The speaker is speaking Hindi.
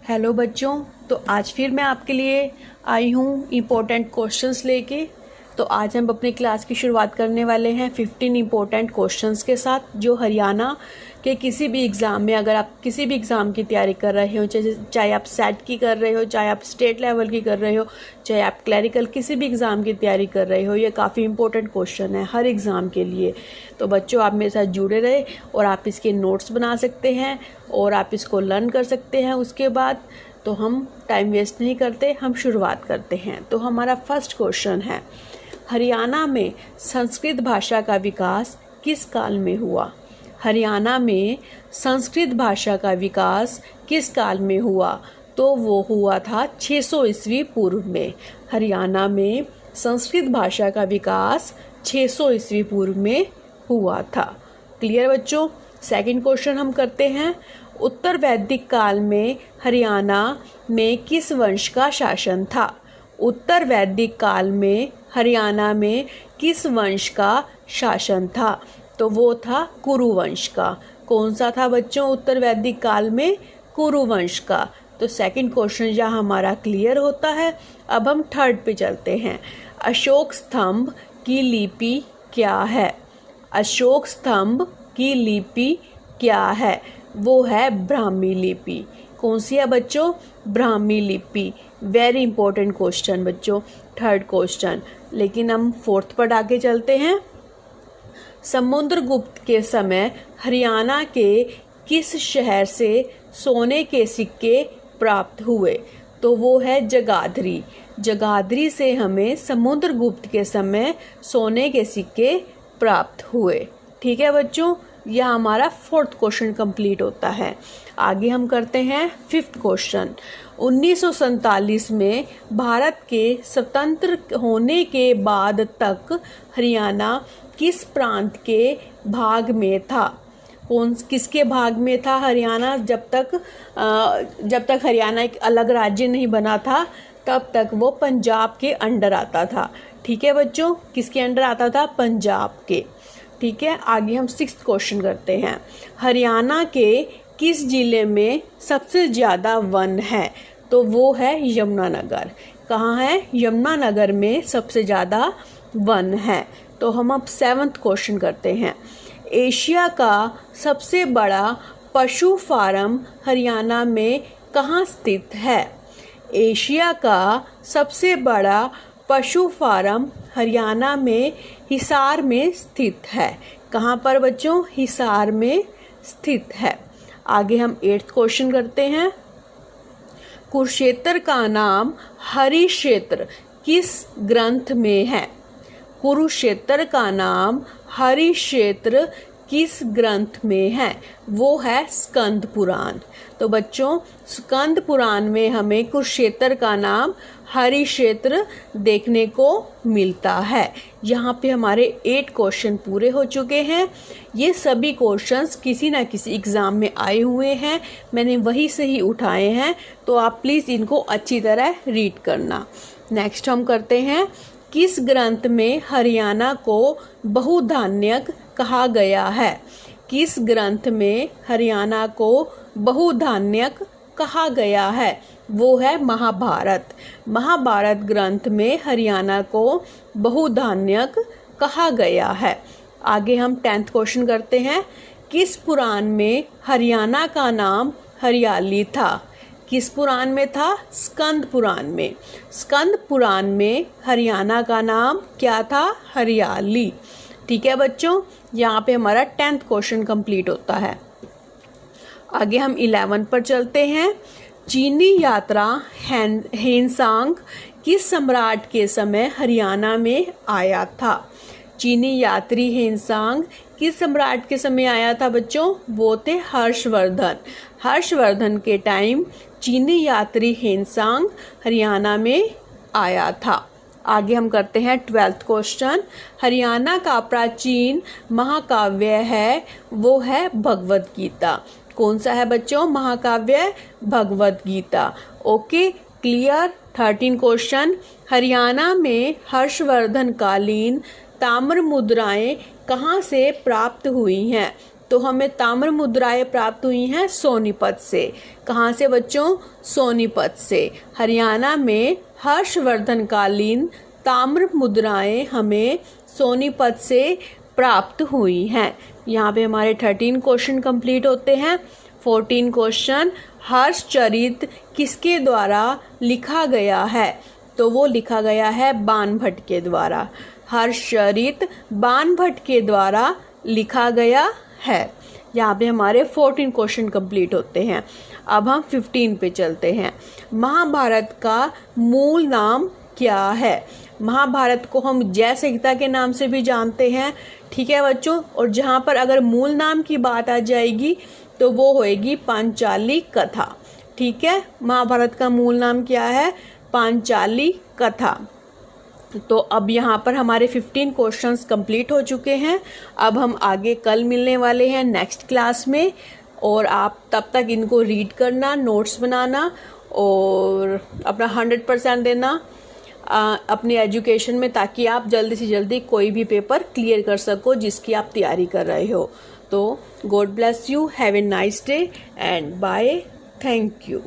हेलो बच्चों, तो आज फिर मैं आपके लिए आई हूँ इम्पोर्टेंट क्वेश्चंस लेके। तो आज हम अपनी क्लास की शुरुआत करने वाले हैं 15 इम्पोर्टेंट क्वेश्चंस के साथ, जो हरियाणा के किसी भी एग्ज़ाम में, अगर आप किसी भी एग्ज़ाम की तैयारी कर रहे हो, चाहे आप सेट की कर रहे हो, चाहे आप स्टेट लेवल की कर रहे हो, चाहे आप क्लरिकल किसी भी एग्ज़ाम की तैयारी कर रहे हो, ये काफ़ी इंपॉर्टेंट क्वेश्चन है हर एग्ज़ाम के लिए। तो बच्चों, आप मेरे साथ जुड़े रहे और आप इसके नोट्स बना सकते हैं और आप इसको लर्न कर सकते हैं। उसके बाद तो हम टाइम वेस्ट नहीं करते, हम शुरुआत करते हैं। तो हमारा फर्स्ट क्वेश्चन है, हरियाणा में संस्कृत भाषा का विकास किस काल में हुआ? हरियाणा में संस्कृत भाषा का विकास किस काल में हुआ? तो वो हुआ था 600 ईस्वी पूर्व में। हरियाणा में संस्कृत भाषा का विकास 600 ईस्वी पूर्व में हुआ था। क्लियर बच्चों? सेकंड क्वेश्चन हम करते हैं, उत्तर वैदिक काल में हरियाणा में किस वंश का शासन था? उत्तर वैदिक काल में हरियाणा में किस वंश का शासन था? तो वो था कुरु वंश का। कौन सा था बच्चों उत्तर वैदिक काल में? कुरु वंश का। तो सेकंड क्वेश्चन यहाँ हमारा क्लियर होता है। अब हम थर्ड पे चलते हैं, अशोक स्तंभ की लिपि क्या है? अशोक स्तंभ की लिपि क्या है? वो है ब्राह्मी लिपि। कौन सी है बच्चों? ब्राह्मी लिपि। वेरी इंपॉर्टेंट क्वेश्चन बच्चों, थर्ड क्वेश्चन। लेकिन हम फोर्थ पर आगे चलते हैं, समुद्रगुप्त के समय हरियाणा के किस शहर से सोने के सिक्के प्राप्त हुए? तो वो है जगाधरी। जगाधरी से हमें समुद्रगुप्त के समय सोने के सिक्के प्राप्त हुए। ठीक है बच्चों, यह हमारा फोर्थ क्वेश्चन कंप्लीट होता है। आगे हम करते हैं फिफ्थ क्वेश्चन, 1947 में भारत के स्वतंत्र होने के बाद तक हरियाणा किस प्रांत के भाग में था? किसके भाग में था हरियाणा? जब तक हरियाणा एक अलग राज्य नहीं बना था, तब तक वो पंजाब के अंडर आता था। ठीक है बच्चों, किसके अंडर आता था? पंजाब के। ठीक है, आगे हम सिक्स्थ क्वेश्चन करते हैं, हरियाणा के किस जिले में सबसे ज़्यादा वन है? तो वो है यमुनानगर। कहाँ है? यमुनानगर में सबसे ज़्यादा वन है। तो हम अब सेवन्थ क्वेश्चन करते हैं, एशिया का सबसे बड़ा पशु फार्म हरियाणा में कहाँ स्थित है? एशिया का सबसे बड़ा पशु फार्म हरियाणा में हिसार में स्थित है। कहाँ पर बच्चों? हिसार में स्थित है। आगे हम एट्थ क्वेश्चन करते हैं, कुरुक्षेत्र का नाम हरिक्षेत्र किस ग्रंथ में है? कुरुक्षेत्र का नाम हरिक्षेत्र किस ग्रंथ में है? वो है स्कंद पुराण। तो बच्चों, स्कंद पुराण में हमें कुरुक्षेत्र का नाम हरिक्षेत्र देखने को मिलता है। यहाँ पे हमारे 8 क्वेश्चन पूरे हो चुके हैं। ये सभी क्वेश्चंस किसी ना किसी एग्ज़ाम में आए हुए हैं, मैंने वही से ही उठाए हैं, तो आप प्लीज़ इनको अच्छी तरह रीड करना। नेक्स्ट हम करते हैं, किस ग्रंथ में हरियाणा को बहुधान्यक कहा गया है? किस ग्रंथ में हरियाणा को बहुधान्यक कहा गया है? वो है महाभारत। महाभारत ग्रंथ में हरियाणा को बहुधान्यक कहा गया है। आगे हम 10th क्वेश्चन करते हैं, किस पुराण में हरियाणा का नाम हरियाली था? किस पुराण में था? स्कंद पुराण में। स्कंद पुराण में हरियाणा का नाम क्या था? हरियाली। ठीक है बच्चों, यहाँ पे हमारा 10th क्वेश्चन कंप्लीट होता है। आगे हम 11 पर चलते हैं, चीनी यात्रा हेनसांग किस सम्राट के समय हरियाणा में आया था? चीनी यात्री हेनसांग किस सम्राट के समय आया था बच्चों? वो थे हर्षवर्धन। हर्षवर्धन के टाइम चीनी यात्री हेनसांग हरियाणा में आया था। आगे हम करते हैं 12th क्वेश्चन, हरियाणा का प्राचीन महाकाव्य है, वो है भगवद गीता। कौन सा है बच्चों? महाकाव्य Bhagavad Gita. Okay, clear. 13 question, Haryana में हर्षवर्धन कालीन ताम्र मुद्राएं कहाँ से प्राप्त हुई हैं? तो हमें ताम्र मुद्राएं प्राप्त हुई हैं सोनीपत से। कहाँ से बच्चों? सोनीपत से। हरियाणा में हर्षवर्धन कालीन ताम्र मुद्राएं हमें सोनीपत से प्राप्त हुई हैं। यहाँ पे हमारे 13 क्वेश्चन कंप्लीट होते हैं। 14 क्वेश्चन, हर्षचरित किसके द्वारा लिखा गया है? तो वो लिखा गया है बाणभट्ट के द्वारा। हर्षचरित बाणभट्ट के द्वारा लिखा गया है। यहाँ पे हमारे 14 क्वेश्चन कंप्लीट होते हैं। अब हम 15 पे चलते हैं। महाभारत का मूल नाम क्या है? महाभारत को हम जय संहिता के नाम से भी जानते हैं, ठीक है बच्चों। और जहाँ पर अगर मूल नाम की बात आ जाएगी तो वो होएगी पांचाली कथा, ठीक है। महाभारत का मूल नाम क्या है? पांचाली कथा। तो अब यहाँ पर हमारे 15 क्वेश्चंस कंप्लीट हो चुके हैं। अब हम आगे कल मिलने वाले हैं नेक्स्ट क्लास में, और आप तब तक इनको रीड करना, नोट्स बनाना और अपना 100% देना अपनी एजुकेशन में, ताकि आप जल्दी से जल्दी कोई भी पेपर क्लियर कर सको जिसकी आप तैयारी कर रहे हो। तो God bless you, have a nice day and bye, thank you.